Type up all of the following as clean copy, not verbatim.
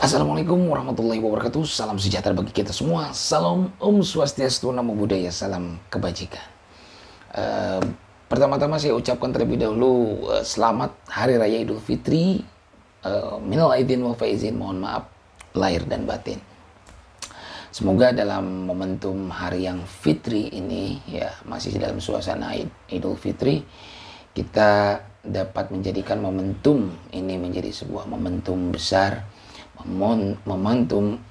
Assalamualaikum warahmatullahi wabarakatuh. Salam sejahtera bagi kita semua. Salam Om Swastiastu, Namo Buddhaya, salam kebajikan. Pertama-tama saya ucapkan terlebih dahulu selamat Hari Raya Idul Fitri. Minal aidin wal faizin, mohon maaf lahir dan batin. Semoga dalam momentum hari yang fitri ini, ya masih dalam suasana Idul Fitri, kita dapat menjadikan momentum ini menjadi sebuah momentum besar, momentum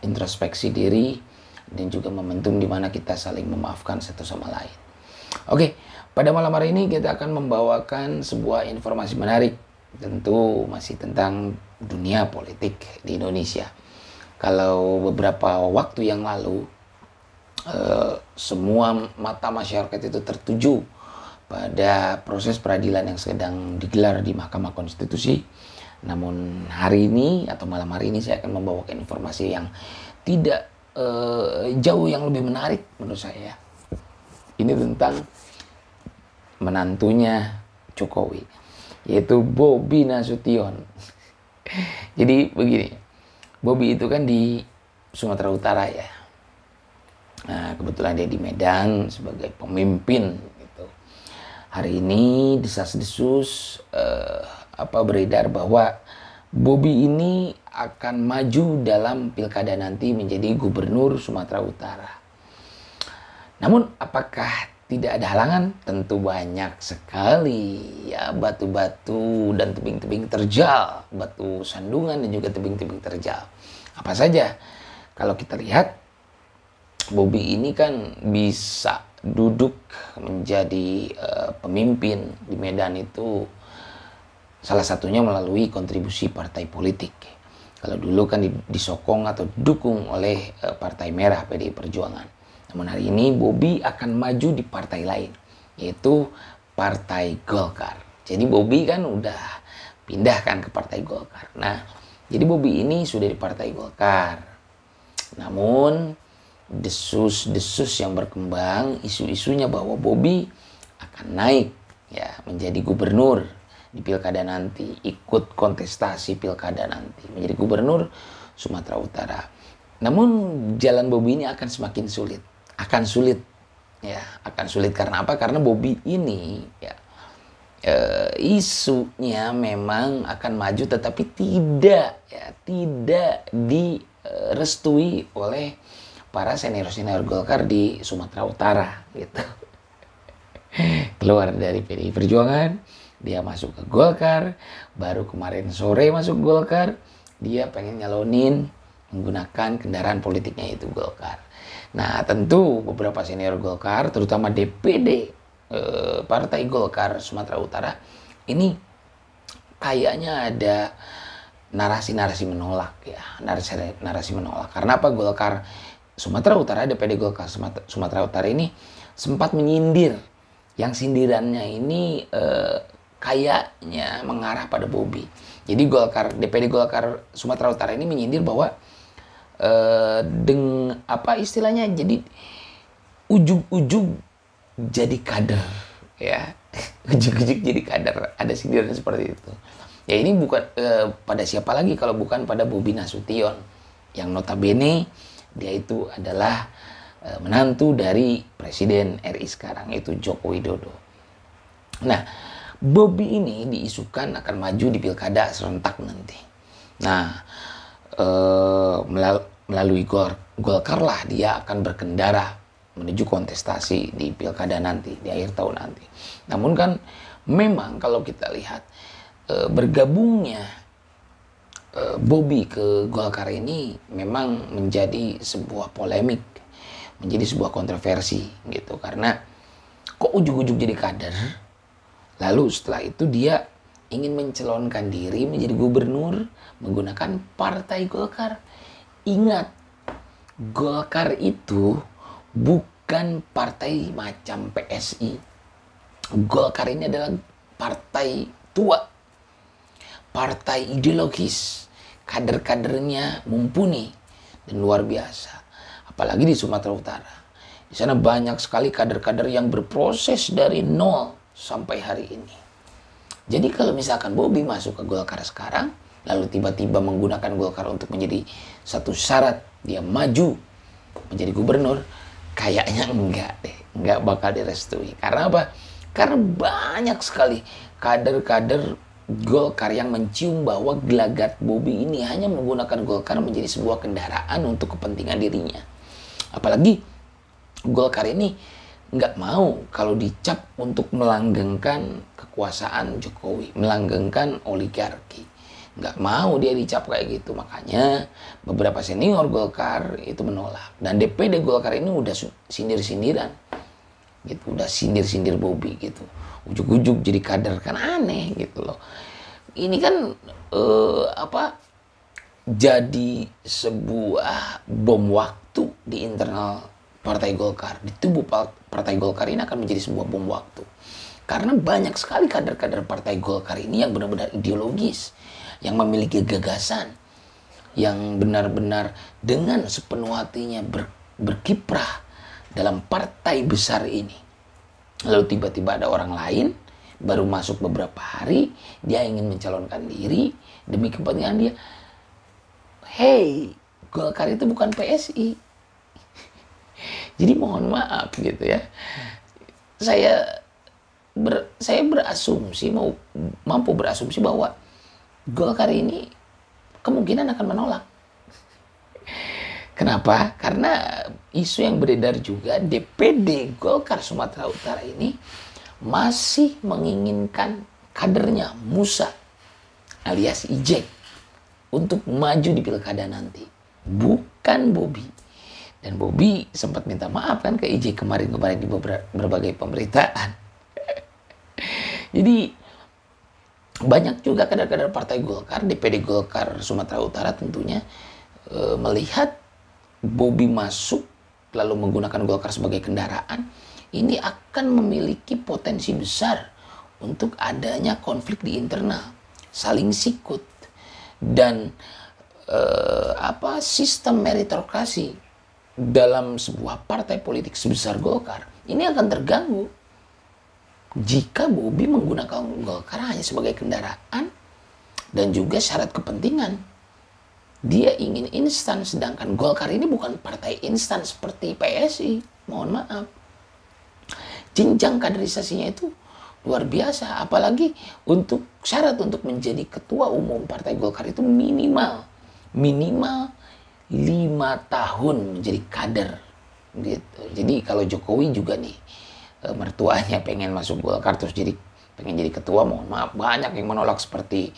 introspeksi diri, dan juga momentum di mana kita saling memaafkan satu sama lain. Oke, pada malam hari ini kita akan membawakan sebuah informasi menarik, tentu masih tentang dunia politik di Indonesia. Kalau beberapa waktu yang lalu semua mata masyarakat itu tertuju pada proses peradilan yang sedang digelar di Mahkamah Konstitusi. Namun hari ini atau malam hari ini saya akan membawakan informasi yang tidak jauh yang lebih menarik menurut saya. Ini tentang menantunya Jokowi, yaitu Bobi Nasution. Jadi begini, Bobi itu kan di Sumatera Utara ya. Nah, kebetulan dia di Medan sebagai pemimpin gitu. Hari ini desas-desus beredar bahwa Bobi ini akan maju dalam pilkada nanti menjadi gubernur Sumatera Utara. Namun apakah tidak ada halangan? Tentu banyak sekali ya, batu-batu dan tebing-tebing terjal, batu sandungan dan juga tebing-tebing terjal. Apa saja? Kalau kita lihat, Bobi ini kan bisa duduk menjadi pemimpin di Medan itu salah satunya melalui kontribusi partai politik. Kalau dulu kan disokong atau didukung oleh Partai Merah PDI Perjuangan. Namun hari ini Bobi akan maju di partai lain, yaitu Partai Golkar. Jadi Bobi kan udah pindahkan ke Partai Golkar. Nah, jadi Bobi ini sudah di Partai Golkar. Namun desus-desus yang berkembang, isu-isunya bahwa Bobi akan naik ya menjadi gubernur di pilkada nanti, ikut kontestasi pilkada nanti menjadi gubernur Sumatera Utara. Namun jalan Bobi ini akan semakin sulit. Akan sulit karena apa? Karena Bobi ini ya isunya memang akan maju, tetapi tidak direstui oleh para senior Golkar di Sumatera Utara gitu. Keluar dari PDI Perjuangan, dia masuk ke Golkar, baru kemarin sore masuk Golkar, dia pengen nyalonin menggunakan kendaraan politiknya itu Golkar. Nah, tentu beberapa senior Golkar, terutama DPD Partai Golkar Sumatera Utara, ini kayaknya ada narasi-narasi menolak ya, narasi menolak. Karena apa? Golkar Sumatera Utara, DPD Golkar Sumatera Utara ini sempat menyindir, yang sindirannya ini kayaknya mengarah pada Bobi. Jadi DPD Golkar Sumatera Utara ini menyindir bahwa dengan apa istilahnya, jadi ujug-ujug jadi kader ya. Ujug-ujug jadi kader, ada sindiran seperti itu ya. Ini bukan pada siapa lagi kalau bukan pada Bobi Nasution, yang notabene dia itu adalah menantu dari Presiden RI sekarang, yaitu Joko Widodo. Nah, Bobi ini diisukan akan maju di pilkada serentak nanti. Nah, melalui Golkar lah dia akan berkendara menuju kontestasi di pilkada nanti, di akhir tahun nanti. Namun kan memang kalau kita lihat bergabungnya Bobi ke Golkar ini memang menjadi sebuah polemik, menjadi sebuah kontroversi gitu. Karena kok ujug-ujug jadi kader, lalu setelah itu dia ingin mencalonkan diri menjadi gubernur menggunakan Partai Golkar. Ingat, Golkar itu bukan partai macam PSI. Golkar ini adalah partai tua, partai ideologis, kader-kadernya mumpuni dan luar biasa. Apalagi di Sumatera Utara. Di sana banyak sekali kader-kader yang berproses dari nol sampai hari ini. Jadi kalau misalkan Bobi masuk ke Golkar sekarang, lalu tiba-tiba menggunakan Golkar untuk menjadi satu syarat dia maju menjadi gubernur, kayaknya enggak deh, enggak bakal direstui. Karena apa? Karena banyak sekali kader-kader Golkar yang mencium bahwa gelagat Bobi ini hanya menggunakan Golkar menjadi sebuah kendaraan untuk kepentingan dirinya. Apalagi Golkar ini nggak mau kalau dicap untuk melanggengkan kekuasaan Jokowi, melanggengkan oligarki. Nggak mau dia dicap kayak gitu. Makanya beberapa senior Golkar itu menolak. Dan DPD Golkar ini udah sindir-sindiran. Gitu, udah sindir-sindir Bobi gitu. Ujuk-ujuk jadi kader, kan aneh gitu loh. Ini kan jadi sebuah bom waktu di internal Partai Golkar. Di tubuh Partai Golkar ini akan menjadi sebuah bom waktu. Karena banyak sekali kader-kader Partai Golkar ini yang benar-benar ideologis, yang memiliki gagasan, yang benar-benar dengan sepenuh hatinya berkiprah dalam partai besar ini. Lalu tiba-tiba ada orang lain, baru masuk beberapa hari, dia ingin mencalonkan diri demi kepentingan dia. Hey, Golkar itu bukan PSI. Jadi mohon maaf gitu ya. Saya berasumsi, mampu berasumsi bahwa Golkar ini kemungkinan akan menolak. Kenapa? Karena isu yang beredar juga DPD Golkar Sumatera Utara ini masih menginginkan kadernya Musa alias Ijek untuk maju di pilkada nanti. Bukan Bobi. Dan Bobi sempat minta maaf kan ke Ijek kemarin di berbagai pemberitaan. Jadi banyak juga kader-kader Partai Golkar, DPD Golkar Sumatera Utara tentunya melihat Bobi masuk lalu menggunakan Golkar sebagai kendaraan, ini akan memiliki potensi besar untuk adanya konflik di internal, saling sikut, dan sistem meritokrasi dalam sebuah partai politik sebesar Golkar ini akan terganggu jika Bobi menggunakan Golkar hanya sebagai kendaraan dan juga syarat kepentingan. Dia ingin instan, sedangkan Golkar ini bukan partai instan seperti PSI. Mohon maaf. Jenjang kaderisasinya itu luar biasa. Apalagi untuk syarat untuk menjadi ketua umum Partai Golkar itu minimal 5 tahun menjadi kader. Gitu. Jadi kalau Jokowi juga nih, mertuanya pengen masuk Golkar terus pengen jadi ketua, mohon maaf, banyak yang menolak seperti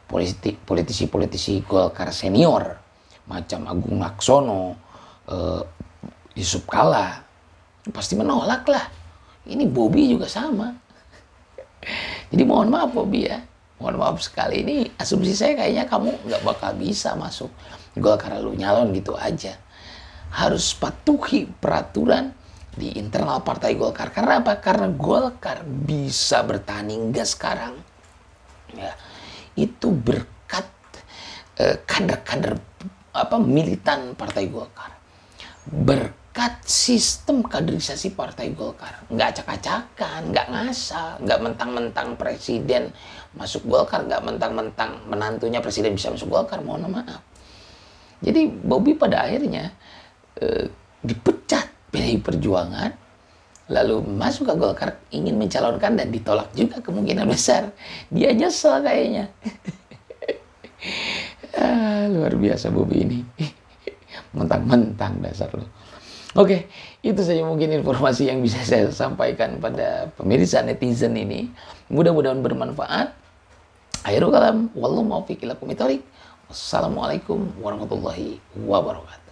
politisi Golkar senior macam Agung Laksono, Yusuf Kala, pasti menolak lah. Ini Bobi juga sama. Jadi mohon maaf Bobi ya, mohon maaf sekali, ini asumsi saya kayaknya kamu nggak bakal bisa masuk Golkar lalu nyalon gitu aja. Harus patuhi peraturan di internal Partai Golkar. Karena apa? Karena Golkar bisa bertahan hingga sekarang. Ya, itu berkat kader-kader militan Partai Golkar, berkat sistem kaderisasi Partai Golkar. Nggak acak-acakan, nggak ngasal, nggak mentang-mentang presiden masuk Golkar, nggak mentang-mentang menantunya presiden bisa masuk Golkar, mohon maaf. Jadi Bobi pada akhirnya dipecat PDI Perjuangan, lalu masuk ke Golkar, ingin mencalonkan dan ditolak juga kemungkinan besar. Dia nyesel kayaknya. Luar biasa Bobi ini. Mentang-mentang dasar lo. Oke, itu saja mungkin informasi yang bisa saya sampaikan pada pemirsa netizen ini. Mudah-mudahan bermanfaat. Akhirul kalam, wallahu muwaffiq ila aqwamit thoriq. Wassalamualaikum warahmatullahi wabarakatuh.